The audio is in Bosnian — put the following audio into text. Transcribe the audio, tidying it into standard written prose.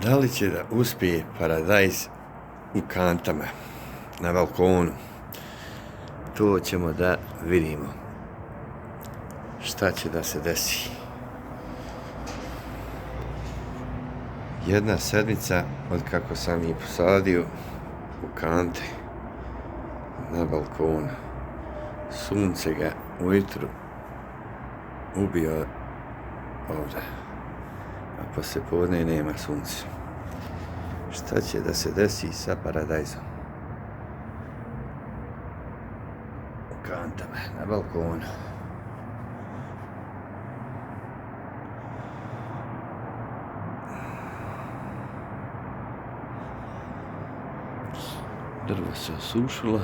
Da li će da uspije paradajz u kantama na balkonu? To ćemo da vidimo. Šta će da se desi? Jedna sedmica od kako sam ih posadio u kante na balkonu. Sunce ga ujutru ubio ovdje, a poslije podne nema sunca. Šta će da se desi sa paradajzom u kantama na balkonu? Drvo se osušilo.